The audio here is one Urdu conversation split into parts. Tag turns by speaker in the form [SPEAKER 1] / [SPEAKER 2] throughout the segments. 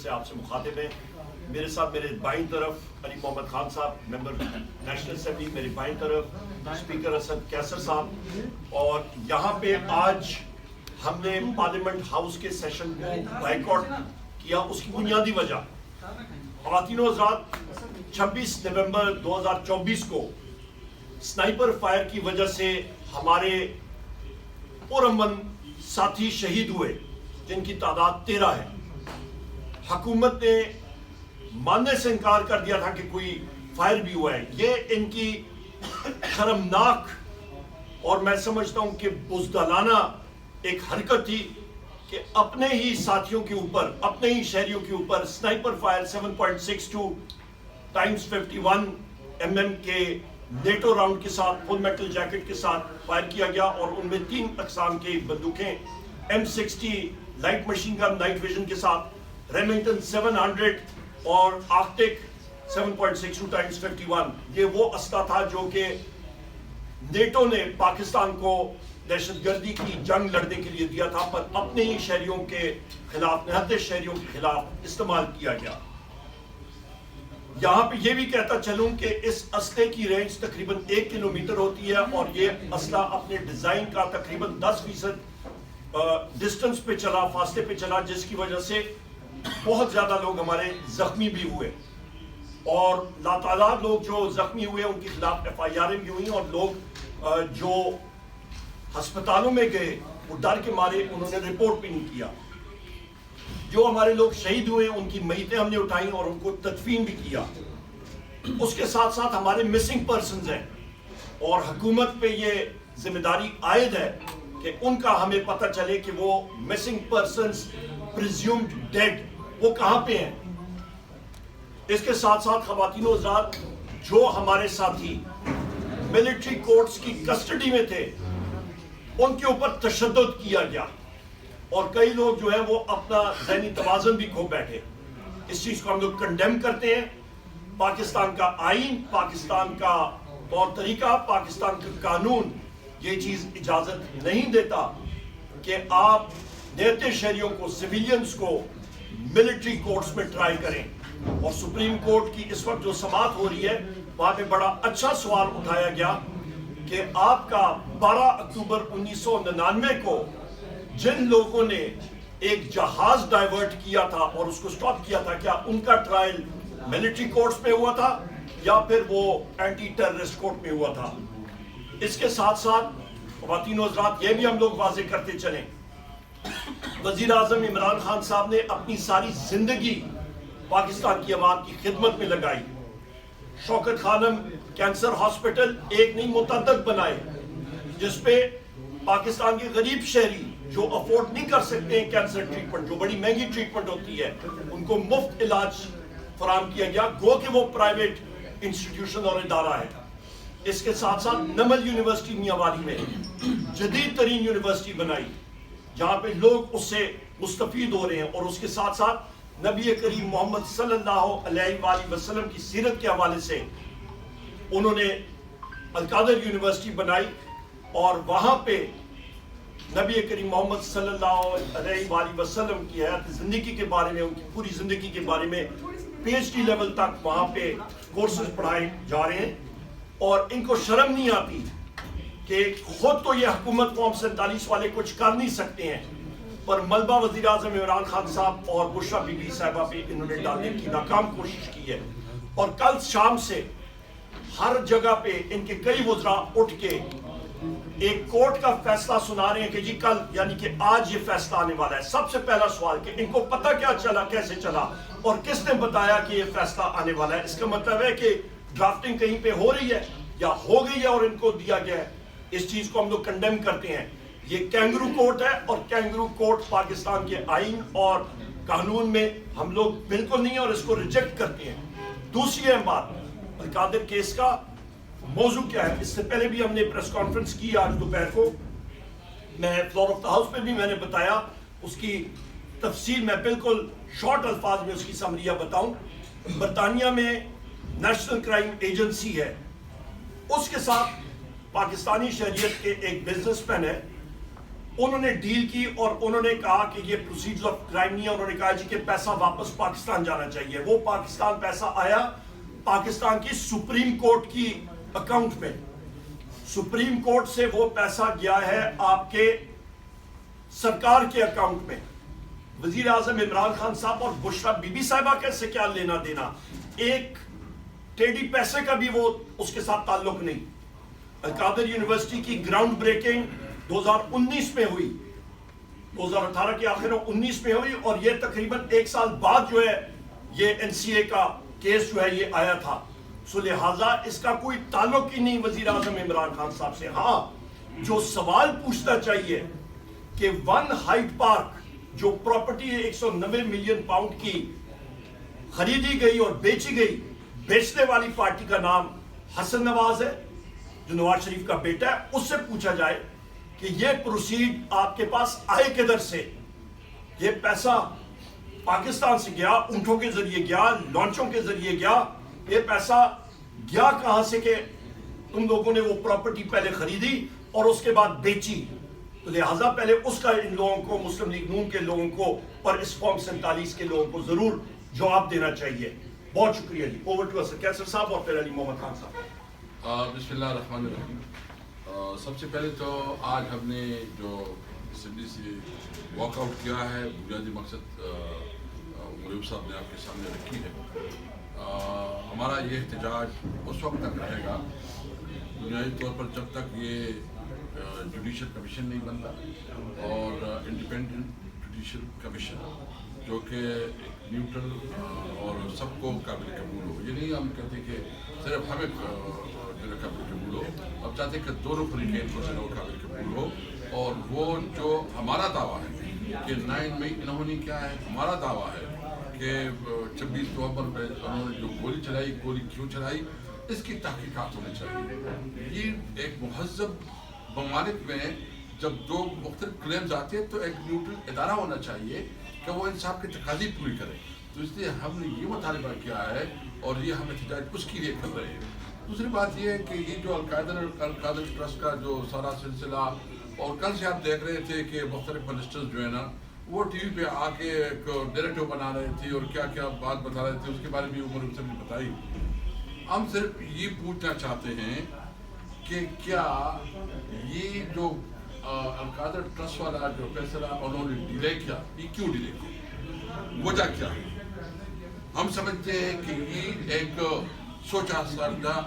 [SPEAKER 1] سے آپ سے مخاطب ہیں. میرے ساتھ میرے بائیں طرف علی محمد خان صاحب ممبر نیشنل اسمبلی، میری بائیں طرف اسپیکر اسد کیسر صاحب. اور یہاں پہ آج ہم نے پارلیمنٹ ہاؤس کے سیشن کو بائیکاٹ کیا. اس کی بنیادی وجہ خواتین و حضرات 26 نومبر 2024 کو سنائپر فائر کی وجہ سے ہمارے پرامن ساتھی شہید ہوئے جن کی تعداد 13 ہے. حکومت نے ماننے سے انکار کر دیا تھا کہ کوئی فائر بھی ہوا ہے. یہ ان کی شرمناک اور میں سمجھتا ہوں کہ بزدلانہ ایک حرکت تھی کہ اپنے ہی ساتھیوں کے اوپر، اپنے ہی شہریوں کے اوپر سنائپر فائر 7.62 ٹائمز 51 mm کے نیٹو راؤنڈ کے ساتھ فل میٹل جیکٹ کے ساتھ فائر کیا گیا. اور ان میں 3 اقسام کی بندوقیں M60 light machine gun night vision کے ساتھ، ریمنگٹن 700 اور آرکٹک 7.62 ٹائمز 51. یہ وہ اسلحہ تھا جو کہ نیٹو نے پاکستان کو دہشت گردی کی جنگ لڑنے کے لیے دیا تھا، پر اپنے ہی شہریوں کے خلاف، نہتے شہریوں کے خلاف استعمال کیا گیا. یہاں پہ یہ بھی کہتا چلوں کہ اس اسلحے کی رینج تقریباً 1 کلومیٹر ہوتی ہے اور یہ اسلحہ اپنے ڈیزائن کا تقریباً 10% ڈسٹنس پہ چلا، فاصلے پہ چلا، جس کی وجہ سے بہت زیادہ لوگ ہمارے زخمی بھی ہوئے اور لاتعداد لوگ جو زخمی ہوئے ان کے خلاف FIR بھی ہوئی. اور لوگ جو ہسپتالوں میں گئے وہ ڈر کے مارے انہوں نے رپورٹ بھی نہیں کیا. جو ہمارے لوگ شہید ہوئے ان کی میتیں ہم نے اٹھائیں اور ان کو تدفین بھی کیا. اس کے ساتھ ساتھ ہمارے مسنگ پرسنز ہیں اور حکومت پہ یہ ذمہ داری عائد ہے کہ ان کا ہمیں پتہ چلے کہ وہ مسنگ پرسنز پریزیومڈ ڈیڈ وہ کہاں پہ ہیں. اس کے ساتھ ساتھ خواتین و حضرات جو ہمارے ساتھی ملٹری کورٹس کی کسٹڈی میں تھے ان کے اوپر تشدد کیا گیا اور کئی لوگ جو ہیں وہ اپنا ذہنی توازن بھی کھو بیٹھے. اس چیز کو ہم لوگ کنڈیم کرتے ہیں. پاکستان کا آئین، پاکستان کا طور طریقہ، پاکستان کا قانون یہ چیز اجازت نہیں دیتا کہ آپ نیتے شہریوں کو، سویلینز کو ملٹری کورٹس میں ٹرائی کریں. اور سپریم کورٹ کی اس وقت جو سماعت ہو رہی ہے وہاں پہ بڑا اچھا سوال اٹھایا گیا کہ آپ کا 12 اکتوبر 1999 کو جن لوگوں نے ایک جہاز ڈائیورٹ کیا تھا اور اس کو سٹاپ کیا تھا، کیا ان کا ٹرائل ملٹری کورٹس میں ہوا تھا یا پھر وہ اینٹی ٹیررسٹ کورٹ میں ہوا تھا. اس کے ساتھ ساتھ خواتین و حضرات یہ بھی ہم لوگ واضح کرتے چلیں، وزیر اعظم عمران خان صاحب نے اپنی ساری زندگی پاکستان کی عوام کی خدمت میں لگائی. شوکت خانم کینسر ہاسپٹل ایک نہیں متعدد بنائے جس پہ پاکستان کے غریب شہری جو افورڈ نہیں کر سکتے ہیں کینسر ٹریٹمنٹ، جو بڑی مہنگی ٹریٹمنٹ ہوتی ہے، ان کو مفت علاج فراہم کیا گیا، گو کہ وہ پرائیویٹ انسٹیٹیوشن اور ادارہ ہے. اس کے ساتھ ساتھ نمل یونیورسٹی میاں والی میں جدید ترین یونیورسٹی بنائی جہاں پہ لوگ اس سے مستفید ہو رہے ہیں. اور اس کے ساتھ ساتھ نبی کریم محمد صلی اللہ علیہ وآلہ وسلم کی سیرت کے حوالے سے انہوں نے القادر یونیورسٹی بنائی اور وہاں پہ نبی کریم محمد صلی اللہ علیہ وآلہ وسلم کی حیات زندگی کے بارے میں، ان کی پوری زندگی کے بارے میں PhD لیول تک وہاں پہ کورسز پڑھائے جا رہے ہیں. اور ان کو شرم نہیں آتی کہ خود تو یہ حکومت قوم 47 والے کچھ کر نہیں سکتے ہیں، پر ملبہ وزیر اعظم عمران خان صاحب اور بشرا بی بی صاحبہ پہ انہوں نے ڈالنے کی ناکام کوشش کی ہے. اور کل شام سے ہر جگہ پہ ان کے کئی وزراء اٹھ کے ایک کورٹ کا فیصلہ سنا رہے ہیں کہ جی کل یعنی کہ آج یہ فیصلہ آنے والا ہے. سب سے پہلا سوال کہ ان کو پتہ کیا چلا، کیسے چلا اور کس نے بتایا کہ یہ فیصلہ آنے والا ہے. اس کا مطلب ہے کہ ڈرافٹنگ کہیں پہ ہو رہی ہے یا ہو گئی ہے اور ان کو دیا گیا ہے. اس چیز کو ہم لوگ کنڈیم کرتے ہیں. یہ کینگرو کورٹ ہے اور کینگرو کورٹ پاکستان کے آئین اور قانون میں ہم لوگ بالکل نہیں ہیں اور اس کو ریجیکٹ کرتے ہیں. دوسری اہم بات، القادر کیس کا موضوع کیا ہے. اس سے پہلے بھی ہم نے پریس کانفرنس کی آج دوپہر کو، میں فلور آف دا ہاؤس پہ بھی میں نے بتایا. اس کی تفصیل میں بالکل شارٹ الفاظ میں اس کی سمریہ بتاؤں. برطانیہ میں نیشنل کرائم ایجنسی ہے، اس کے ساتھ پاکستانی شہریت کے ایک بزنس مین ہے انہوں نے ڈیل کی اور انہوں نے کہا کہ یہ پروسیڈز آف کرائم نہیں ہے. انہوں نے کہا جی کہ پیسہ واپس پاکستان جانا چاہیے. وہ پاکستان پیسہ آیا پاکستان کی سپریم کورٹ کی اکاؤنٹ میں. سپریم کورٹ سے وہ پیسہ گیا ہے آپ کے سرکار کے اکاؤنٹ میں. وزیر اعظم عمران خان صاحب اور بشرا بی بی صاحبہ کیسے کیا لینا دینا, ایک ٹیڈی پیسے کا بھی وہ اس کے ساتھ تعلق نہیں. القادر یونیورسٹی کی گراؤنڈ بریکنگ 2019 میں ہوئی, 2018 کے آخر 19 میں ہوئی, اور یہ تقریباً 1 سال بعد جو ہے یہ NCA کا کیس جو ہے یہ آیا تھا. سو لہٰذا اس کا کوئی تعلق ہی نہیں وزیر اعظم عمران خان صاحب سے. ہاں جو سوال پوچھنا چاہیے کہ ون ہائیڈ پارک جو پراپرٹی 190 ملین پاؤنڈ کی خریدی گئی اور بیچی گئی, بیچنے والی پارٹی کا نام حسن نواز ہے جو نواز شریف کا بیٹا ہے. اس سے پوچھا جائے کہ یہ پروسیڈ آپ کے پاس آئے کدھر سے, یہ پیسہ پاکستان سے گیا, اونٹوں کے ذریعے گیا, لانچوں کے ذریعے گیا, یہ پیسہ گیا کہاں سے کہ تم لوگوں نے وہ پراپرٹی پہلے خریدی اور اس کے بعد بیچی. تو لہٰذا پہلے اس کا ان لوگوں کو, مسلم لیگ نون کے لوگوں کو اور اس فارم 47 کے لوگوں کو ضرور جواب دینا چاہیے. بہت شکریہ جی. اوور ٹو اسر کیسر صاحب اور پھر علی محمد خان صاحب.
[SPEAKER 2] بسم اللہ الرحمن الرحیم. سب سے پہلے تو آج ہم نے جو اسمبلی سے واک آؤٹ کیا ہے, بنیادی مقصد مریب صاحب نے آپ کے سامنے رکھی ہے. ہمارا یہ احتجاج اس وقت تک رہے گا بنیادی طور پر جب تک یہ جوڈیشل کمیشن نہیں بنتا اور انڈیپینڈنٹ جوڈیشل کمیشن جو کہ ایک نیوٹرل اور سب کو قابل قبول ہو. یہ نہیں ہم کہتے کہ صرف ہمیں جو قابل قبول ہو, اب چاہتے کہ دونوں فریقین کو جو قابل قبول ہو. اور وہ جو ہمارا دعویٰ ہے کہ 9 مئی انہوں نے کیا ہے, ہمارا دعویٰ ہے کہ 26 نومبر پہ انہوں نے جو گولی چلائی, گولی کیوں چلائی, اس کی تحقیقات ہونی چاہیے. یہ ایک مہذب ممالک میں جب دو مختلف کلیمز آتے ہیں تو ایک نیوٹرل ادارہ ہونا چاہیے کہ وہ انصاف کی تقاضی پوری کرے. تو اس لیے ہم نے یہ مطالبہ کیا ہے اور یہ ہم احتجاج اس کے لیے کر رہے ہیں. دوسری بات یہ ہے کہ یہ جو القادر ٹرسٹ کا جو سارا سلسلہ, اور کل سے آپ دیکھ رہے تھے کہ مختلف منسٹرز جو ہے نا وہ ٹی وی پہ آ کے ایک نیریٹو بنا رہے تھے اور کیا کیا بات بتا رہے تھے, اس کے بارے میں عمر صاحب نے بتائی. ہم صرف یہ پوچھنا چاہتے ہیں کہ کیا یہ جو القادر ٹرسٹ والا جو فیصلہ انہوں نے ڈیلے کیا, یہ کیوں ڈیلے کیا, وجہ کیا ہے؟ ہم سمجھتے ہیں کہ یہ ایک سوچا سمجھا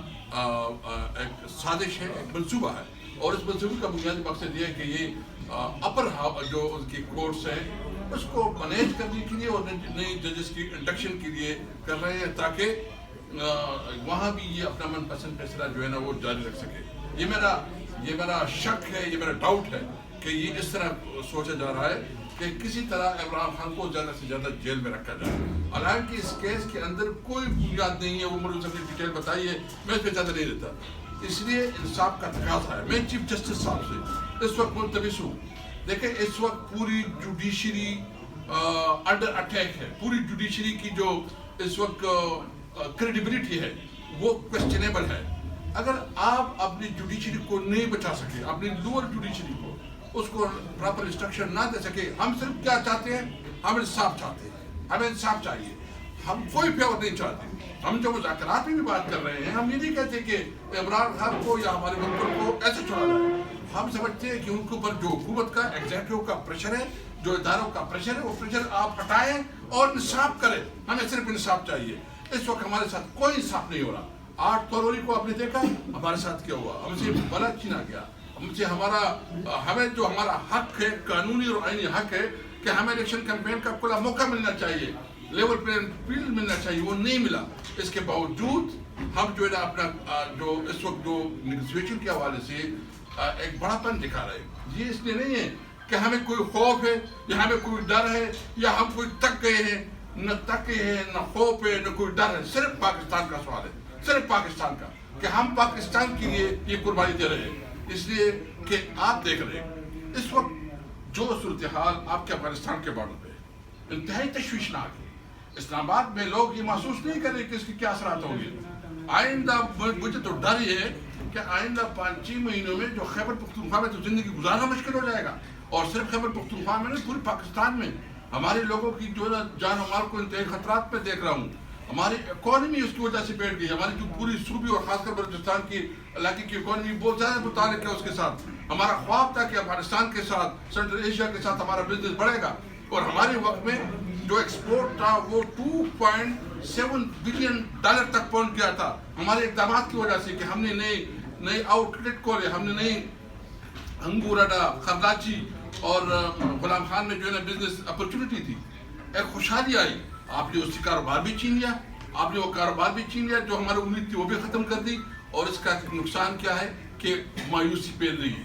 [SPEAKER 2] ایک سازش ہے, ایک منصوبہ ہے, اور اس منصوبے کا بنیادی مقصد یہ ہے کہ یہ اپر جو ان کی کورٹس ہیں اس کو مینیج کرنے کے لیے اور نئی ججز کی انڈکشن کے لیے کر رہے ہیں تاکہ وہاں بھی یہ اپنا من پسند فیصلہ جو ہے نا وہ جاری رکھ سکے. یہ میرا شک ہے, یہ میرا ڈاؤٹ ہے کہ یہ اس طرح سوچا جا رہا ہے کہ کسی طرح عمران خان کو زیادہ سے زیادہ جیل میں رکھا جائے. حالانکہ اس کیس کے اندر کوئی بنیاد نہیں ہے, وہ مجھے سب نے ڈیٹیل بتائی ہے, میں اس پہ زیادہ نہیں دیتا. اس لیے انصاف کا تقاضا ہے. میں چیف جسٹس صاحب سے اس وقت ملتمس ہوں, دیکھیں اس وقت پوری جوڈیشری انڈر اٹیک ہے. پوری جوڈیشری کی جو اس وقت کریڈیبلٹی ہے وہ کوسچنیبل ہے. اگر آپ اپنی جوڈیشری کو نہیں بچا سکے, اپنی لوور جوڈیشری کو اس کو پراپر انسٹرکشن نہ دے سکے, ہم صرف کیا چاہتے ہیں, ہم انصاف چاہتے ہیں, ہمیں انصاف چاہیے, ہم کوئی فیور نہیں چاہتے. ہم جو مذاکرات میں بھی بات کر رہے ہیں, ہم یہ نہیں کہتے کہ عمران خان کو یا ہمارے ملک کو ایسے چھوڑا جائے. ہم سمجھتے ہیں کہ ان کے اوپر جو حکومت کا ایگزیکٹو کا پریشر ہے, جو اداروں کا پریشر ہے, وہ پریشر آپ ہٹائیں اور انصاف کریں. ہمیں صرف انصاف چاہیے. اس وقت ہمارے ساتھ کوئی انصاف نہیں ہو رہا. 8 فروری کو آپ نے دیکھا ہمارے ساتھ کیا ہوا, ہم سے بلا چھینا گیا, ہم سے ہمیں جو ہمارا حق ہے, قانونی اور آئینی حق ہے کہ ہمیں الیکشن کیمپین کا کھلا موقع ملنا چاہیے, لیول پلین فیلڈ ملنا چاہیے, وہ نہیں ملا. اس کے باوجود ہم جو ہے نا اپنا جو اس وقت جو نیگوسیشن کے حوالے سے ایک بڑا پن دکھا رہے ہیں. یہ اس لیے نہیں ہے کہ ہمیں کوئی خوف ہے یا ہمیں کوئی ڈر ہے یا ہم کوئی تک گئے ہیں, نہ تکے ہیں, نہ خوف ہے, نہ کوئی ڈر ہے. صرف پاکستان کا سوال ہے, صرف پاکستان کا, کہ ہم پاکستان کے لیے یہ قربانی دے رہے ہیں. اس لیے کہ آپ دیکھ رہے ہیں اس وقت جو صورتحال آپ کے افغانستان کے بارڈر پہ انتہائی تشویشناک ہے. اسلام آباد میں لوگ یہ محسوس نہیں کر رہے کہ اس کی کیا اثرات ہوں گے. آئندہ مجھے تو ڈر یہ ہے کہ آئندہ 5-6 مہینوں میں جو خیبر پختونخوا میں تو زندگی گزارنا مشکل ہو جائے گا, اور صرف خیبر پختونخوا میں نہیں، پورے پاکستان میں ہمارے لوگوں کی جو جان و مال کو انتہائی خطرات میں دیکھ رہا ہوں. ہماری اکانومی اس کی وجہ سے بیٹھ گئی. ہماری جو پوری صوبی اور خاص کر بلوچستان کی علاقے کی اکانومی بہت زیادہ متعلق ہے اس کے ساتھ. ہمارا خواب تھا کہ افغانستان کے ساتھ، سینٹرل ایشیا کے ساتھ ہمارا بزنس بڑھے گا، اور ہمارے وقت میں جو ایکسپورٹ تھا وہ $2.7 بلین تک پہنچ گیا تھا ہمارے اقدامات کی وجہ سے کہ ہم نے نئے آؤٹ لیٹ کھولے، ہم نے نئی انگورڈا، خرداچی اور غلام خان میں جو ہے نا بزنس اپرچونٹی تھی. ایک خوشحالی آئی. آپ نے اس سے کاروبار بھی چھین لیا، آپ نے وہ کاروبار بھی چھین لیا جو ہماری امید تھی وہ بھی ختم کر دی. اور اس کا نقصان کیا ہے کہ مایوسی پھیل رہی ہے،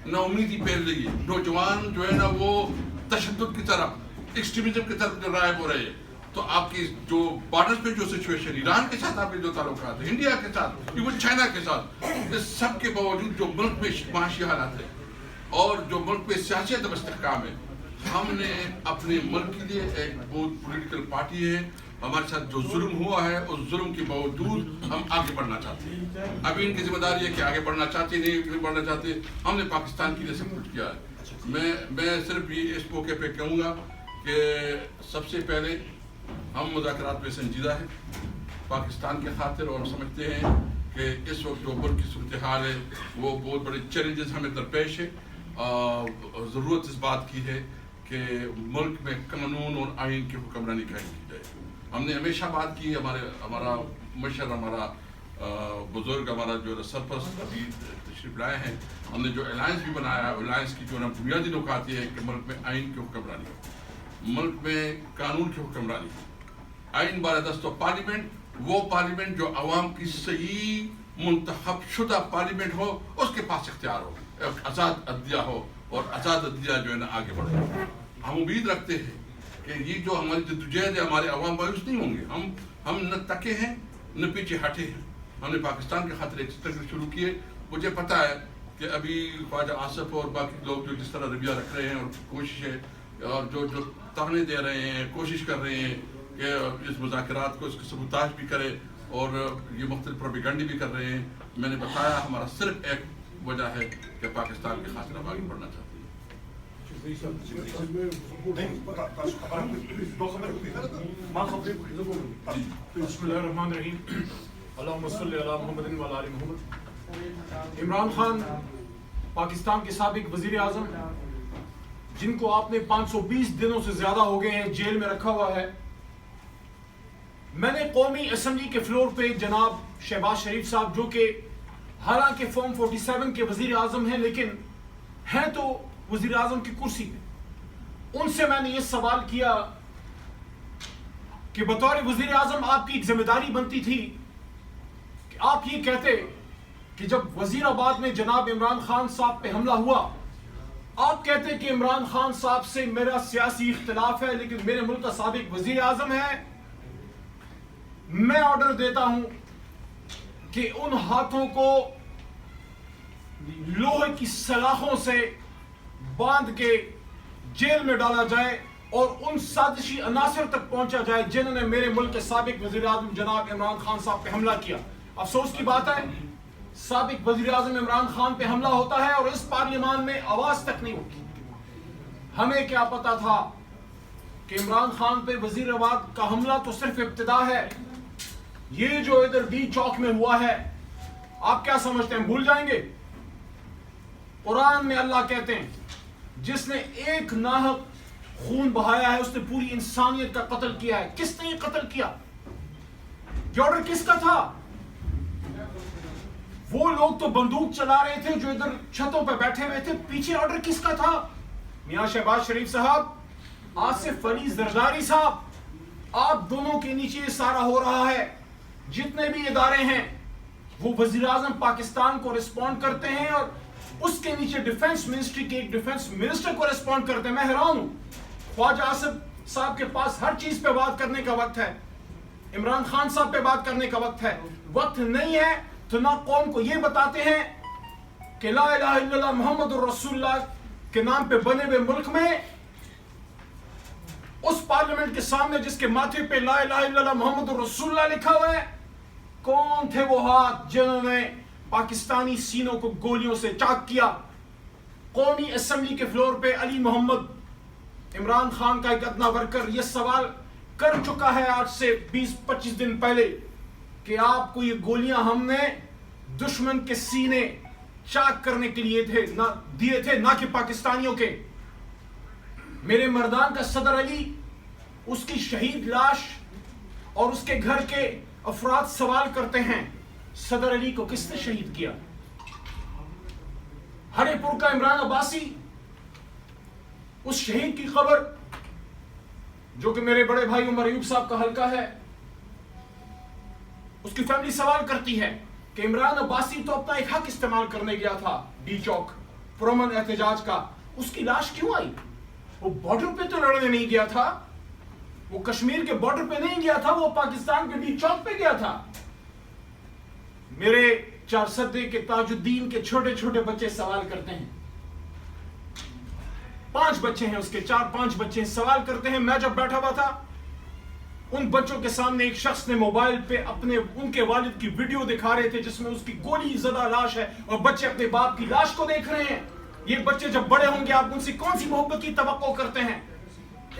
[SPEAKER 2] نا امیدی پھیل رہی ہے. نوجوان جو ہے نا وہ تشدد کی طرف، ایکسٹریمزم کی طرف جو رائب ہو رہے ہیں. تو آپ کی جو بارڈر پہ جو سچویشن، ایران کے ساتھ آپ کے جو تعلقات ہیں، انڈیا کے ساتھ، ایون چائنا کے ساتھ، اس سب کے باوجود جو ملک میں معاشی حالات ہیں اور جو ملک میں سیاسی عدم استحکام ہے، ہم نے اپنے ملک کے لیے ایک بہت پولیٹیکل پارٹی ہے. ہمارے ساتھ جو ظلم ہوا ہے اس ظلم کے باوجود ہم آگے بڑھنا چاہتے ہیں. ابھی ان کی ذمہ داری ہے کہ آگے بڑھنا چاہتے نہیں بڑھنا چاہتے. ہم نے پاکستان کے لیے سب کچھ کیا ہے. میں صرف یہ اس موقع پہ کہوں گا کہ سب سے پہلے ہم مذاکرات میں سنجیدہ ہیں پاکستان کے خاطر، اور سمجھتے ہیں کہ اس وقت جو ملک کی صورتحال ہے وہ بہت بڑے چیلنجز ہمیں درپیش ہے. ضرورت اس بات کی ہے کہ ملک میں قانون اور آئین کی حکمرانی قائم کی جائے. ہم نے ہمیشہ بات کی، ہمارا مشر، ہمارا بزرگ، ہمارا جو سرپرست ابھی تشریف لائے ہیں، ہم نے جو الائنس بھی بنایا ہے، الائنس کی جو بنیادی نکات یہ ہے کہ ملک میں آئین کی حکمرانی ہو، ملک میں قانون کی حکمرانی ہو. آئین بالادست و پارلیمنٹ، وہ پارلیمنٹ جو عوام کی صحیح منتخب شدہ پارلیمنٹ ہو، اس کے پاس اختیار ہو، ایک آزاد عدلیہ ہو، اور آزاد عدلیہ جو ہے نا آگے بڑھے. ہم امید رکھتے ہیں کہ یہ جو ہماری جدوجہد ہے، ہمارے عوام مایوس نہیں ہوں گے. ہم نہ تکے ہیں نہ پیچھے ہٹے ہیں. ہم نے پاکستان کے خاطر ایک اسٹرگل شروع کیے. مجھے پتہ ہے کہ ابھی خواجہ آصف اور باقی لوگ جو جس طرح رویہ رکھ رہے ہیں اور کوشش ہے، اور جو تانے دے رہے ہیں، کوشش کر رہے ہیں کہ اس مذاکرات کو، اس کو سبوتاژ بھی کرے اور یہ مختلف پروپیگنڈے بھی کر رہے ہیں. میں نے بتایا ہمارا صرف ایک وجہ ہے کہ پاکستان کے خاطر ہم آگے بڑھنا چاہتے ہیں.
[SPEAKER 3] بسم اللہ الرحمن الرحیم. اللہم صلی علی محمد و علی آل محمد. عمران خان پاکستان کے سابق وزیر اعظم، جن کو آپ نے 520 دنوں سے زیادہ ہو گئے ہیں جیل میں رکھا ہوا ہے. میں نے قومی اسمبلی کے فلور پہ جناب شہباز شریف صاحب، جو کہ حالانکہ فارم 47 کے وزیر اعظم ہیں لیکن ہیں تو وزیر اعظم کی کرسی پہ، ان سے میں نے یہ سوال کیا کہ بطور وزیر اعظم آپ کی ایک ذمہ داری بنتی تھی کہ آپ یہ کہتے کہ جب وزیر آباد میں جناب عمران خان صاحب پہ حملہ ہوا، آپ کہتے کہ عمران خان صاحب سے میرا سیاسی اختلاف ہے لیکن میرے ملک کا سابق وزیر اعظم ہے. میں آرڈر دیتا ہوں کہ ان ہاتھوں کو لوہے کی سلاخوں سے باندھ کے جیل میں ڈالا جائے اور ان سازشی عناصر تک پہنچا جائے جنہوں نے میرے ملک کے سابق وزیر اعظم جناب عمران خان صاحب پہ حملہ کیا. افسوس کی بات ہے سابق وزیر اعظم عمران خان پہ حملہ ہوتا ہے اور اس پارلیمان میں آواز تک نہیں ہوتی. ہمیں کیا پتا تھا کہ عمران خان پہ وزیر آباد کا حملہ تو صرف ابتدا ہے. یہ جو ادھر ڈی چوک میں ہوا ہے، آپ کیا سمجھتے ہیں بھول جائیں گے؟ قرآن میں اللہ کہتے ہیں جس نے ایک ناحق خون بہایا ہے اس نے پوری انسانیت کا قتل کیا ہے. کس نے یہ قتل کیا؟ یہ آرڈر کس کا تھا؟ وہ لوگ تو بندوق چلا رہے تھے جو ادھر چھتوں پہ بیٹھے ہوئے تھے. پیچھے آرڈر کس کا تھا؟ میاں شہباز شریف صاحب، آصف علی زرداری صاحب، آپ دونوں کے نیچے یہ سارا ہو رہا ہے. جتنے بھی ادارے ہیں وہ وزیر اعظم پاکستان کو رسپونڈ کرتے ہیں اور اس کے نیچے ڈیفنس منسٹری کے ایک ڈیفنس منسٹر کو رسپونڈ کرتے ہیں. میں حیران ہوں. خواجہ آصف صاحب کے پاس ہر چیز پہ بات کرنے کا وقت ہے، عمران خان صاحب پہ بات کرنے کا وقت ہے. وقت نہیں ہے تو نہ قوم کو یہ بتاتے ہیں کہ لا الہ الا اللہ محمد الرسول اللہ کے نام پہ بنے ہوئے ملک میں اس پارلیمنٹ کے سامنے جس کے ماتھے پہ لا الہ الا اللہ محمد الرسول اللہ لکھا ہوا ہے، کون تھے وہ ہاتھ جنہوں نے پاکستانی سینوں کو گولیوں سے چاک کیا؟ قومی اسمبلی کے فلور پہ علی محمد عمران خان کا ایک ادنا ورکر یہ سوال کر چکا ہے آج سے 20-25 دن پہلے کہ آپ کو یہ گولیاں ہم نے دشمن کے سینے چاک کرنے کے لیے دیے تھے نہ کہ پاکستانیوں کے. میرے مردان کا صدر علی اس کی شہید لاش اور اس کے گھر کے افراد سوال کرتے ہیں صدر علی کو کس نے شہید کیا؟ ہرے پور کا عمران عباسی اس شہید کی خبر جو کہ میرے بڑے بھائی عمر ایوب صاحب کا حلقہ ہے اس کی فیملی سوال کرتی ہے کہ عمران عباسی تو اپنا ایک حق استعمال کرنے گیا تھا ڈی چوک پرامن احتجاج کا, اس کی لاش کیوں آئی؟ وہ بارڈر پہ تو لڑنے نہیں گیا تھا, وہ کشمیر کے بارڈر پہ نہیں گیا تھا, وہ پاکستان کے ڈی چوک پہ گیا تھا. میرے چار سدے کے تاج الدین کے چھوٹے چھوٹے بچے سوال کرتے ہیں, 5 بچے ہیں اس کے, 4-5 بچے سوال کرتے ہیں. میں جب بیٹھا ہوا تھا ان بچوں کے سامنے ایک شخص نے موبائل پہ ان کے والد کی ویڈیو دکھا رہے تھے جس میں اس کی گولی زدہ لاش ہے اور بچے اپنے باپ کی لاش کو دیکھ رہے ہیں. یہ بچے جب بڑے ہوں گے آپ ان سے کون سی محبت کی توقع کرتے ہیں؟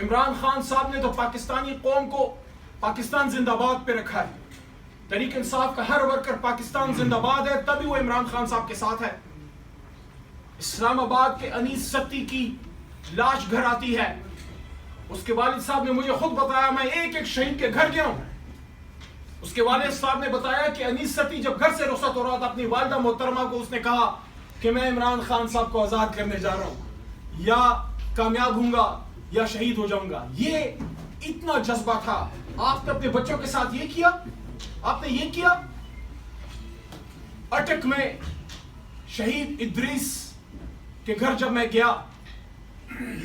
[SPEAKER 3] عمران خان صاحب نے تو پاکستانی قوم کو پاکستان زندہ باد پہ رکھا ہے. تحریک انصاف کا ہر ورکر پاکستان زندہ باد ہے تبھی وہ عمران خان صاحب کے ساتھ ہے. اسلام آباد کے انیس ستی کی لاش گھر آتی ہے, اس کے والد صاحب نے مجھے خود بتایا, میں ایک ایک شہید کے گھر گیا ہوں. اس کے والد صاحب نے بتایا کہ انیس ستی جب گھر سے رخصت ہو رہا تھا اپنی والدہ محترمہ کو اس نے کہا کہ میں عمران خان صاحب کو آزاد کرنے جا رہا ہوں, یا کامیاب ہوں گا یا شہید ہو جاؤں گا. یہ اتنا جذبہ تھا. آپ نے اپنے بچوں کے ساتھ یہ کیا, آپ نے یہ کیا. اٹک میں شہید ادریس کے گھر جب میں گیا,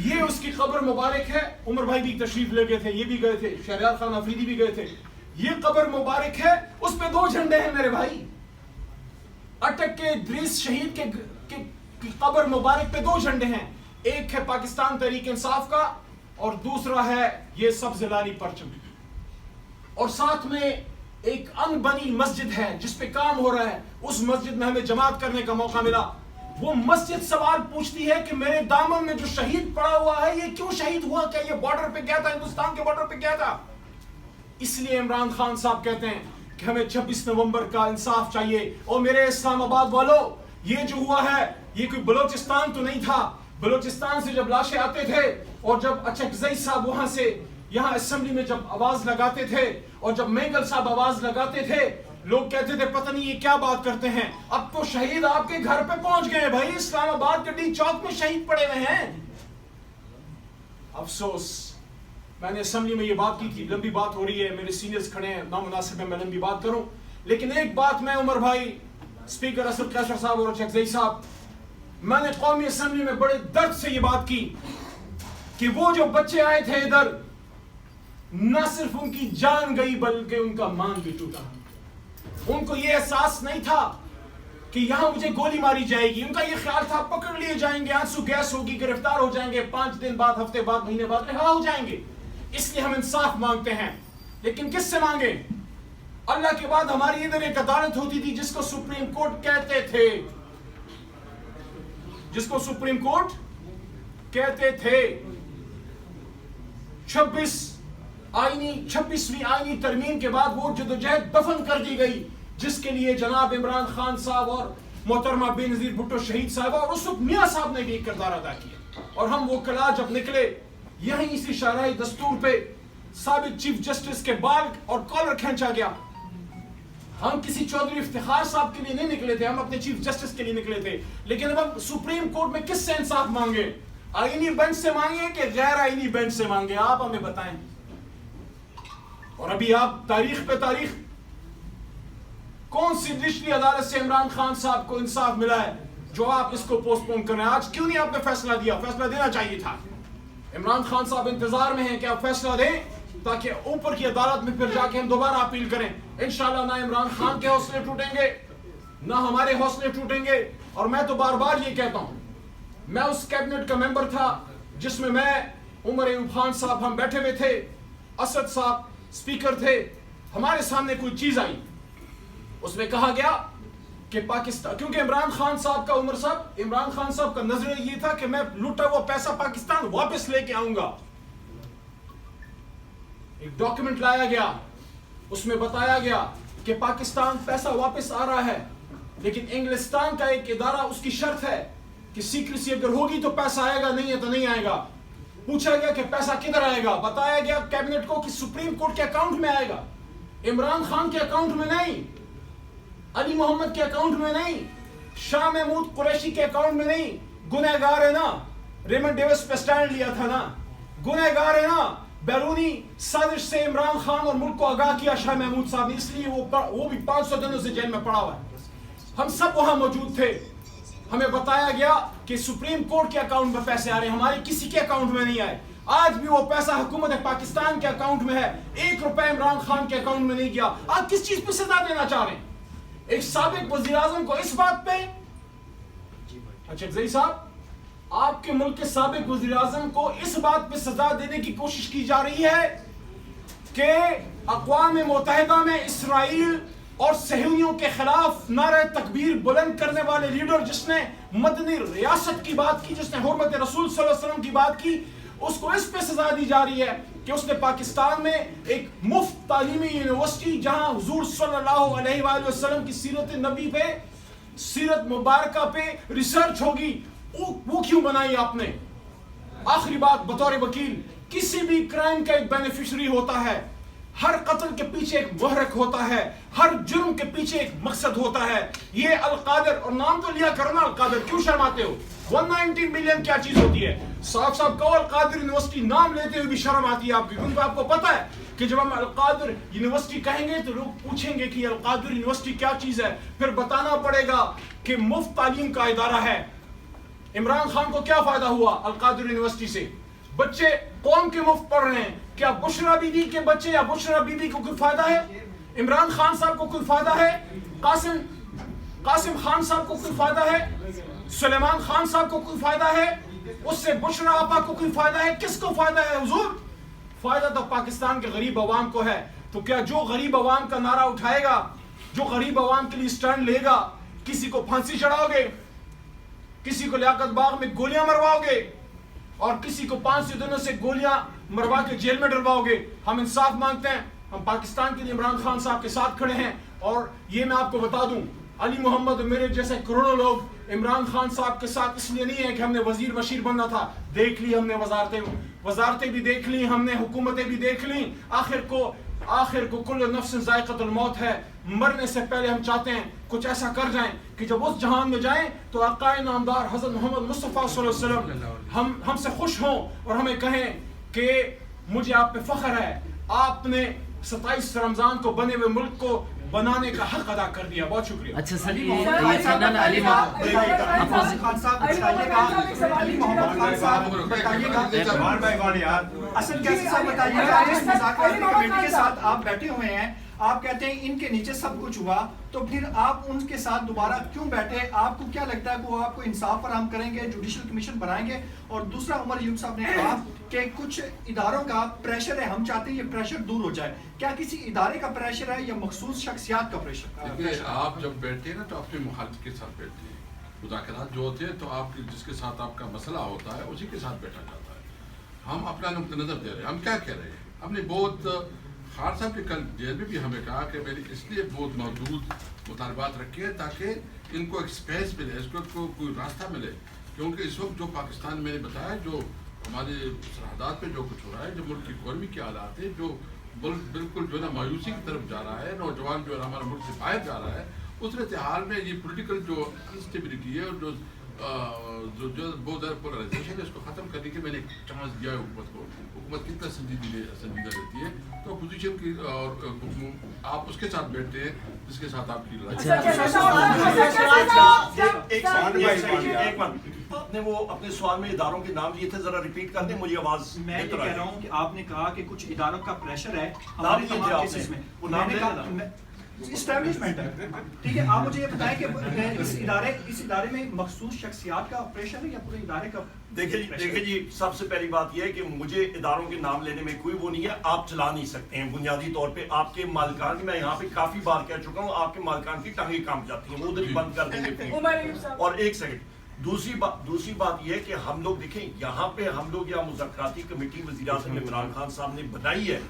[SPEAKER 3] یہ اس کی قبر مبارک ہے. عمر بھائی بھی تشریف لے گئے تھے, یہ بھی گئے تھے, شہریار خان افریدی بھی گئے تھے. یہ قبر مبارک ہے, اس پہ 2 جھنڈے ہیں میرے بھائی. اٹک کے ادریس شہید کی قبر مبارک پہ 2 جھنڈے ہیں. ایک ہے پاکستان تحریک انصاف کا اور دوسرا ہے یہ سبز لالی پرچم. اور ساتھ میں ایک ان بنی مسجد ہے جس پہ کام ہو رہا ہے. اس مسجد میں ہمیں جماعت کرنے کا موقع ملا. وہ مسجد سوال پوچھتی ہے کہ میرے دامن میں جو شہید پڑا ہوا ہے یہ کیوں شہید ہوا؟ کیا یہ بارڈر پہ گیا تھا, ہندوستان کے بارڈر پہ گیا تھا؟ اس لیے عمران خان صاحب کہتے ہیں کہ ہمیں 26 نومبر کا انصاف چاہیے. اور میرے اسلام آباد والوں, یہ جو ہوا ہے یہ کوئی بلوچستان تو نہیں تھا. بلوچستان سے جب لاشیں آتے تھے اور جب اچکزئی صاحب وہاں سے یہاں اسمبلی میں جب آواز لگاتے تھے اور جب مینگل صاحب آواز لگاتے تھے, لوگ کہتے تھے پتہ نہیں یہ کیا بات کرتے ہیں. اب تو شہید آپ کے گھر پہ پہنچ گئے بھائی, اسلام آباد کے ڈی چوک میں شہید پڑے ہوئے ہیں. افسوس, میں نے اسمبلی میں یہ بات کی تھی, لمبی بات ہو رہی ہے, میرے سینئرز کھڑے ہیں, نامناسب ہے میں لمبی بات کروں. لیکن ایک بات میں عمر بھائی, اسپیکر اسد قیصر صاحب اور اچکزئی صاحب, میں نے قومی اسمبلی میں بڑے درد سے یہ بات کی کہ وہ جو بچے آئے تھے ادھر, نہ صرف ان کی جان گئی بلکہ ان کا مان بھی ٹوٹا. ان کو یہ احساس نہیں تھا کہ یہاں مجھے گولی ماری جائے گی. ان کا یہ خیال تھا پکڑ لیے جائیں گے, آنسو گیس ہوگی, گرفتار ہو جائیں گے, 5 دن بعد, ہفتے بعد, مہینے بعد رہا ہو جائیں گے. اس لیے ہم انصاف مانگتے ہیں. لیکن کس سے مانگے؟ اللہ کے بعد ہماری ادھر ایک عدالت ہوتی تھی جس کو سپریم کورٹ کہتے تھے, جس کو سپریم کورٹ کہتے تھے. 26ویں آئینی ترمیم کے بعد وہ جدوجہد دفن کر دی گئی جس کے لیے جناب عمران خان صاحب اور محترمہ بے نظیر بھٹو شہید صاحبہ اور اس وقت میاں صاحب نے بھی ایک کردار ادا کیا. اور ہم وہ کلا جب نکلے یہیں اسی شاہراہ دستور پہ سابق چیف جسٹس کے بال اور کالر کھینچا گیا. ہم کسی چودھری افتخار صاحب کے لیے نہیں نکلے تھے, ہم اپنے چیف جسٹس کے لیے نکلے تھے. لیکن اب ہم سپریم کورٹ میں کس سے انصاف مانگے؟ آئینی بینچ سے مانگے کہ غیر آئینی بینچ سے مانگے؟ آپ ہمیں بتائیں. اور ابھی آپ تاریخ پہ تاریخ, کون سی نچلی عدالت سے عمران خان صاحب کو انصاف ملا ہے جو آپ اس کو پوسٹ پون کر رہے ہیں؟ آج کیوں نہیں آپ نے فیصلہ دیا؟ فیصلہ دینا چاہیے تھا. عمران خان صاحب انتظار میں ہیں کہ آپ فیصلہ دیں تاکہ اوپر کی عدالت میں پھر جا کے ہم دوبارہ اپیل کریں. انشاءاللہ نہ عمران خان کے حوصلے ٹوٹیں گے نہ ہمارے حوصلے ٹوٹیں گے. اور میں تو بار بار یہ کہتا ہوں, میں اس کیبنٹ کا ممبر تھا جس میں عمر ایوب خان صاحب ہم بیٹھے ہوئے تھے, اسد صاحب اسپیکر تھے. ہمارے سامنے کوئی چیز آئی, اس میں کہا گیا کہ پاکستان, کیونکہ عمران خان صاحب کا عمران خان صاحب کا نظریہ یہ تھا کہ میں لوٹا ہوا پیسہ پاکستان واپس لے کے آؤں گا. ایک ڈاکیومنٹ لایا گیا, اس میں بتایا گیا کہ پاکستان پیسہ واپس آ رہا ہے, لیکن انگلستان کا ایک ادارہ اس کی شرط ہے کہ سیکریسی اگر ہوگی تو پیسہ آئے گا, نہیں ہے تو نہیں آئے گا. پوچھا گیا کہ پیسہ کدھر آئے گا, بتایا گیا کیبنٹ کو کہ سپریم کورٹ کے اکاؤنٹ میں آئے گا, عمران خان کے اکاؤنٹ میں نہیں, علی محمد کے اکاؤنٹ میں نہیں, شاہ محمود قریشی کے اکاؤنٹ میں نہیں. گنہگار ہے نا, ریمنڈ ڈیوس پہ سٹینڈ لیا تھا نا, گنہگار ہے نا, بیرونی سازش سے عمران خان اور ملک کو آگاہ کیا شاہ محمود صاحب نے, اس لیے وہ بھی 500 دنوں سے جیل میں پڑا ہوا ہے. ہم سب وہاں موجود تھے, ہمیں بتایا گیا کہ سپریم کورٹ کے اکاؤنٹ میں پیسے آ رہے ہیں, ہمارے کسی کے اکاؤنٹ میں نہیں آئے. آج بھی وہ پیسہ حکومت پاکستان کے اکاؤنٹ میں ہے, 1 روپے عمران خان کے اکاؤنٹ میں نہیں گیا. آپ کس چیز پہ سزا دینا چاہ رہے ہیں ایک سابق وزیر اعظم کو اس بات پہ؟ اچھا زئی صاحب, آپ کے ملک کے سابق وزیر اعظم کو اس بات پہ سزا دینے کی کوشش کی جا رہی ہے کہ اقوام متحدہ میں اسرائیل اور صہیونیوں کے خلاف نعرہ تکبیر بلند کرنے والے لیڈر, جس نے مدنی ریاست کی بات کی, جس نے حرمت رسول صلی اللہ علیہ وسلم کی بات کی, اس کو اس پہ سزا دی جا رہی ہے کہ اس نے پاکستان میں ایک مفت تعلیمی یونیورسٹی جہاں حضور صلی اللہ علیہ وآلہ وسلم کی سیرت نبی پہ, سیرت مبارکہ پہ ریسرچ ہوگی, وہ کیوں بنائی آپ نے؟ آخری بات, بطور وکیل, کسی بھی کرائم کا ایک بینیفیشری ہوتا ہے, ہر قتل کے پیچھے ایک محرک ہوتا ہے, ہر جرم کے پیچھے ایک مقصد ہوتا ہے. یہ القادر, اور نام تو لیا کرو نا القادر, کیوں شرماتے ہو؟ 190 ملین کیا چیز ہوتی ہے؟ صاحب کہو القادر یونیورسٹی, نام لیتے ہوئے بھی شرم آتی ہے آپ کی, کیونکہ آپ کو پتا ہے کہ جب ہم القادر یونیورسٹی کہیں گے تو لوگ پوچھیں گے کہ القادر یونیورسٹی کیا چیز ہے, پھر بتانا پڑے گا کہ مفت تعلیم کا ادارہ ہے. عمران خان کو کیا فائدہ ہوا القادر یونیورسٹی سے؟ بچے قوم کے مفت پڑھ رہے ہیں. کیا بشرا بی بی کے بچے یا بشرا بی بی کو کوئی فائدہ ہے؟ عمران خان صاحب کو کوئی فائدہ ہے؟ قاسم خان صاحب کو کوئی فائدہ ہے؟ سلیمان خان صاحب کو کوئی فائدہ ہے؟ اس سے بشرا آپا کو کوئی فائدہ ہے؟ کس کو فائدہ ہے حضور؟ فائدہ تو پاکستان کے غریب عوام کو ہے. تو کیا جو غریب عوام کا نعرہ اٹھائے گا, جو غریب عوام کے لیے سٹینڈ لے گا, کسی کو پھانسی چڑھاؤ گے, کسی کو لیاقت باغ میں گولیاں مرواؤ گے, اور کسی کو 500 دنوں سے گولیاں مروا کے جیل میں ڈلواؤ گے؟ ہم انصاف مانگتے ہیں, ہم پاکستان کے لیے عمران خان صاحب کے ساتھ کھڑے ہیں. اور یہ میں آپ کو بتا دوں, علی محمد میرے جیسے کروڑوں لوگ عمران خان صاحب کے ساتھ اس لیے نہیں ہے کہ ہم نے وزیر بشیر بننا تھا. دیکھ لی ہم نے وزارتیں بھی دیکھ لی, ہم نے حکومتیں بھی دیکھ لی, آخر کو کل نفس ذائقۃ الموت ہے. مرنے سے پہلے ہم چاہتے ہیں کچھ ایسا کر جائیں کہ جب اس جہان میں جائیں تو آقا نامدار حضرت محمد مصطفیٰ صلی اللہ علیہ وسلم ہم سے خوش ہوں اور ہمیں کہیں کہ مجھے آپ پہ فخر ہے, آپ نے 27 رمضان کو بنے ہوئے ملک کو بنانے کا حق ادا کر دیا. بہت شکریہ.
[SPEAKER 4] اچھا سر, علی محمد خان صاحب بتائیے گا اصل کیسے صاحب بتائیے گا, جس مذاکراتی کمیٹی کے ساتھ آپ بیٹھے ہوئے ہیں, آپ کہتے ہیں ان کے نیچے سب کچھ ہوا, تو پھر آپ ان کے ساتھ دوبارہ کیوں بیٹھے؟ آپ کو کیا لگتا ہے کہ وہ آپ کو انصاف فراہم کریں گے, جوڈیشل کمیشن بنائیں گے؟ اور دوسرا, عمر ایوب صاحب نے کہا کہ کچھ اداروں کا پریشر ہے, ہم چاہتے ہیں یہ پریشر دور ہو جائے. کیا کسی ادارے کا پریشر ہے یا مخصوص شخصیات کا پریشر؟
[SPEAKER 2] دیکھیے, آپ جب بیٹھتے ہیں نا تو اپنے مخالف کے ساتھ بیٹھتے ہیں. مذاکرات جو ہوتے ہیں تو آپ جس کے ساتھ آپ کا مسئلہ ہوتا ہے اسی کے ساتھ بیٹھا جاتا ہے. ہم اپنا نقطہ نظر دے رہے ہیں, ہم کیا کہہ رہے ہیں. ہم نے بہت خان صاحب کے کل جیل میں بھی ہمیں کہا کہ میں نے اس لیے بہت محدود مطالبات رکھے ہیں تاکہ ان کو ایک اسپیس ملے, اس کو کوئی راستہ ملے. کیونکہ اس وقت جو پاکستان میں نے بتایا, جو ہمارے سرحدات پہ جو کچھ ہو رہا ہے, جو ملک کی اکانومی کے حالات ہیں, جو ملک بالکل جو ہے نا مایوسی کی طرف جا رہا ہے, نوجوان جو ہے نا ہمارا ملک سے باہر جا رہا ہے, اس صورتحال میں یہ پولیٹیکل جو انسٹیبلٹی ہے اور جو بہت زیادہ پولرائزیشن ہے, اس کو ختم کرنے کے میں نے چانس دیا ہے حکومت کو. حکومت کتنا سنجیدہ رہتی ہے تو اپوزیشن کی, اور آپ اس کے ساتھ بیٹھتے ہیں جس کے ساتھ آپ کی لڑائی.
[SPEAKER 1] ایک منٹ, آپ نے وہ اپنے سوال میں اداروں کے نام لیے تھے, ذرا ریپیٹ کر دیں, مجھے آواز.
[SPEAKER 4] میں یہ کہہ رہا ہوں کہ آپ نے کہا کہ کچھ اداروں کا پریشر ہے
[SPEAKER 1] نام لیے تھے آپ نے, وہ نام لے لینا.
[SPEAKER 4] اسٹیبلشمنٹ ہے. ٹھیک ہے, آپ مجھے یہ بتائیں کہ اس ادارے میں مخصوص شخصیات کا آپریشن ہے یا پورے ادارے کا؟
[SPEAKER 1] دیکھیں جی, سب سے پہلی بات یہ ہے کہ مجھے اداروں کے نام لینے میں کوئی وہ نہیں ہے, آپ چلا نہیں سکتے ہیں بنیادی طور پہ. آپ کے مالکان کی, میں یہاں پہ کافی بار کہہ چکا ہوں, آپ کے مالکان کی ٹانگیں کانپ جاتی ہیں, وہ ادھر ہی بند کر دیں گے. اور ایک سیکنڈ, دوسری بات یہ ہے کہ ہم لوگ دیکھیں یہاں پہ ہم لوگ یا مذاکراتی کمیٹی وزیر اعظم عمران خان صاحب نے بنائی ہے,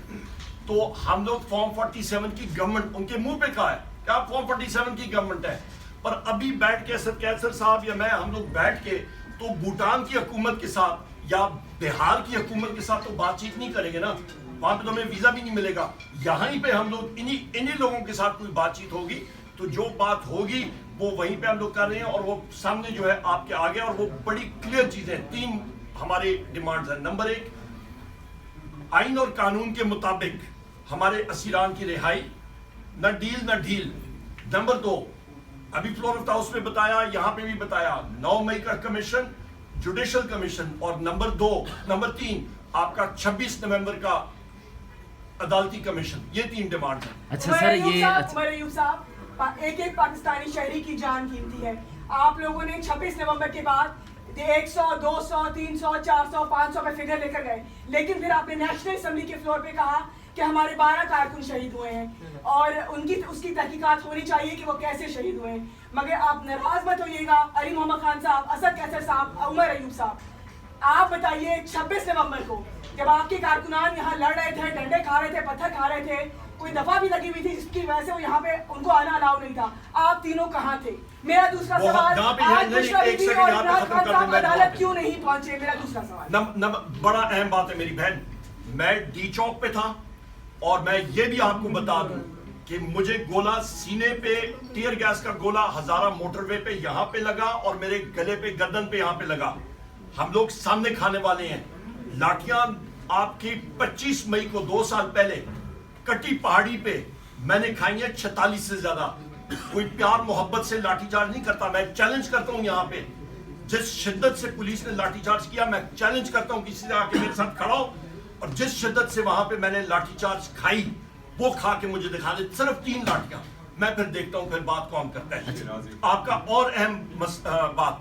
[SPEAKER 1] تو ہم لوگ فارم 47 کی گورنمنٹ, ان کے منہ پہ کہا ہے کہ آپ فارم 47 کی گورنمنٹ ہے, پر ابھی بیٹھ کے اسد کیسر صاحب یا میں, ہم لوگ بیٹھ کے تو بھوٹان کی حکومت کے ساتھ یا بہار کی حکومت کے ساتھ تو بات چیت نہیں کریں گے نا, وہاں پہ تو ہمیں ویزا بھی نہیں ملے گا. یہاں ہی پہ ہم لوگ انہی لوگوں کے ساتھ کوئی بات چیت ہوگی, تو جو بات ہوگی وہ وہیں پہ ہم لوگ کر رہے ہیں, اور وہ سامنے جو ہے آپ کے آگے, اور وہ بڑی کلیئر چیزیں, 3 ہمارے ڈیمانڈز ہیں. نمبر 1, آئین اور قانون کے مطابق ہمارے اسیران کی رہائی, نہ ڈیل نہ ڈھیل. نمبر 2, ابھی فلور آف دا ہاؤس میں بتایا, یہاں پہ بھی بتایا, 9 مئی کا کمیشن, جوڈیشل کمیشن, اور نمبر 3 آپ کا 26 نومبر کا عدالتی کمیشن. یہ 3 ڈیمانڈ ہیں.
[SPEAKER 5] اچھا سر, یہ
[SPEAKER 6] عمر ایوب صاحب, ایک پاکستانی شہری کی جان قیمتی ہے. آپ لوگوں نے 26 نومبر کے بعد 100, 200, 300, 400, 500 پہ فگر لے کر گئے, لیکن پھر آپ نے نیشنل اسمبلی کے فلور پہ کہا کہ ہمارے 12 کارکن شہید ہوئے ہیں اور اس کی تحقیقات ہونی چاہیے کہ وہ کیسے شہید ہوئے ہیں. مگر آپ ناراض مت ہوئیے گا, علی محمد خان صاحب, اسد کیسر صاحب, عمر ایوب صاحب, آپ بتائیے 26 نومبر کو جب آپ کے کارکنان یہاں لڑ رہے تھے, ڈنڈے کھا رہے تھے, پتھر کھا رہے تھے, کوئی دفعہ بھی لگی ہوئی تھی جس کی وجہ سے وہ یہاں پہ ان کو آنا الاؤ نہیں تھا, آپ تینوں کہاں تھے؟ میرا دوسرا سوال, آج بشرا بی بی اور عمران خان صاحب عدالت کیوں نہیں پہنچے؟ میرا دوسرا سوال.
[SPEAKER 1] بڑا اہم بات ہے میری بہن, میں ڈی چوک پہ تھا, اور میں یہ بھی آپ کو بتا دوں کہ مجھے گولہ سینے پہ, ٹیئر گیس کا گولہ ہزارہ موٹر وے پہ یہاں پہ لگا, اور میرے گلے پہ, گردن پہ یہاں پہ لگا. ہم لوگ سامنے کھانے والے ہیں. لاٹھیاں آپ کی 25 مئی کو 2 سال پہلے کٹی پہاڑی پہ میں نے کھائی ہیں 46 سے زیادہ. کوئی پیار محبت سے لاٹھی چارج نہیں کرتا, میں چیلنج کرتا ہوں یہاں پہ, جس شدت سے پولیس نے لاٹھی چارج کیا, میں چیلنج کرتا ہوں کسی سے آ کے میرے ساتھ کھڑا ہو, اور جس شدت سے وہاں پہ میں نے لاٹھی چارج کھائی وہ کھا کے مجھے دکھا دے, صرف 3 لاٹھیاں, میں پھر دیکھتا ہوں پھر بات کون کرتا ہے. آپ کا اور اہم بات,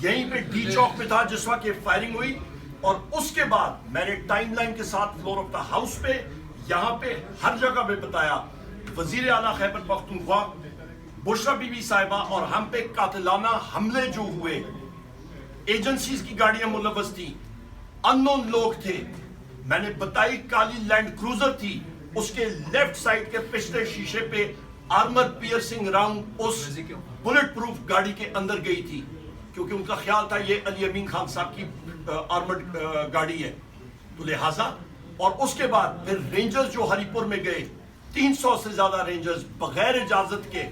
[SPEAKER 1] یہیں پہ ڈی چوک پہ تھا جس وقت یہ فائرنگ ہوئی, اور اس کے بعد میں نے ٹائم لائن کے ساتھ فلور آف دا ہاؤس پہ, یہاں پہ, ہر جگہ پہ بتایا. وزیر اعلیٰ خیبر پختونخوا, بشرا بی بی صاحبہ اور ہم پہ قاتلانہ حملے جو ہوئے, ایجنسیز کی گاڑیاں ملوث تھی, اننون لوگ تھے, میں نے بتائی کالی لینڈ کروزر تھی, اس کے لیفٹ سائڈ کے پچھلے شیشے پہ آرمر پیئرسنگ راؤنڈ اس بلٹ پروف گاڑی کے اندر گئی تھی, کیونکہ ان کا خیال تھا یہ علی امین خان صاحب کی آرمرڈ گاڑی ہے, تو لہٰذا. اور اس کے بعد پھر رینجرز جو ہری پور میں گئے, 300 سے زیادہ رینجرز بغیر اجازت کے.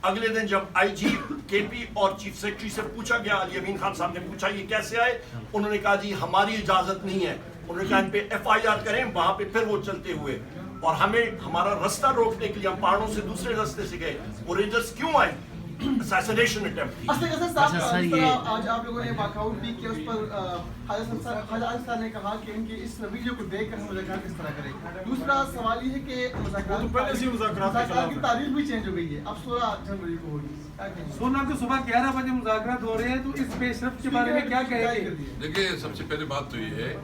[SPEAKER 1] اگلے دن جب آئی جی کے پی اور چیف سیکرٹری سے پوچھا گیا, علی امین خان صاحب نے پوچھا یہ کیسے آئے, انہوں نے کہا جی ہماری اجازت نہیں ہے, انہوں نے کہا ان پہ FIR کریں. وہاں پہ پھر وہ چلتے ہوئے, اور ہمیں ہمارا رستہ روکنے کے لیے ہم پہاڑوں سے دوسرے رستے سے گئے. وہ رینجرز کیوں آئے؟ اسیسینیشن اٹیمپٹ تھی.
[SPEAKER 7] آج آپ لوگوں نے واک آؤٹ بھی کیا, اس پر خواجہ عاصف صاحب نے کہا کہ ان کے اس ویڈیو کو دیکھ کر ہم مذاکرات کس طرح کریں. دوسرا سوال یہ ہے کہ مذاکرات کی تاریخ بھی چینج ہو گئی ہے, اب 16 جنوری کو ہوگی.
[SPEAKER 8] سونا کو صبح 11 بجے مذاکرات ہو رہے ہیں, تو اس پیش رفت کے بارے میں کیا کہیں گے؟
[SPEAKER 2] دیکھیے, سب سے پہلے بات تو یہ ہے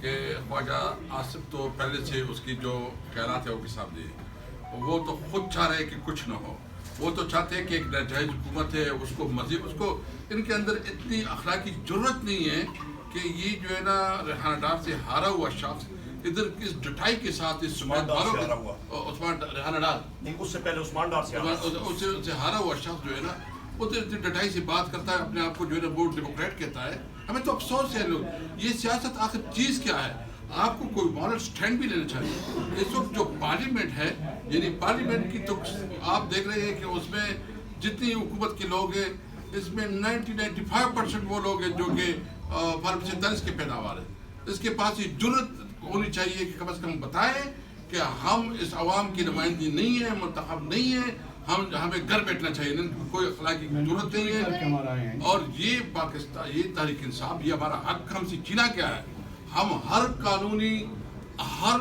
[SPEAKER 2] کہ خواجہ عاصف تو پہلے سے اس کی جو خیالات ہے وہ کے سامنے ہے, وہ تو خود چاہ رہے کہ کچھ نہ ہو. وہ تو چاہتے ہیں کہ ایک ناجائز حکومت ہے, اس کو مزید, اس کو ان کے اندر اتنی اخلاقی ضرورت نہیں ہے کہ یہ جو ہے نا ریحانہ ڈار سے ہارا ہوا شخص ادھر کس ڈٹائی کے ساتھ اس
[SPEAKER 1] عثمان
[SPEAKER 2] ریحانہ ڈار
[SPEAKER 1] نہیں, اس سے پہلے عثمان ڈار
[SPEAKER 2] سے ہارا ہوا شخص جو ہے نا ادھر ڈٹائی سے بات کرتا ہے, اپنے آپ کو جو ہے نا وہ ڈیموکریٹ کہتا ہے. ہمیں تو افسوس ہے لوگ, یہ سیاست آخر چیز کیا ہے؟ آپ کو کوئی مورل سٹینڈ بھی لینا چاہیے. اس وقت جو پارلیمنٹ ہے, یعنی پارلیمنٹ کی تو آپ دیکھ رہے ہیں کہ اس میں جتنی حکومت کے لوگ ہیں, اس میں 90-95% وہ لوگ ہیں جو کہ فارم 47 کے پیداوار ہیں. اس کے پاس یہ جرت ہونی چاہیے کہ کم از کم بتائیں کہ ہم اس عوام کی نمائندگی نہیں ہے, منتخب نہیں ہے, ہمیں گھر بیٹھنا چاہیے, کوئی اخلاقی ضرورت نہیں ہے. اور یہ پاکستان, یہ تحریک انصاف, یہ ہمارا حق ہم سے چھینا کیا ہے. ہم ہر قانونی, ہر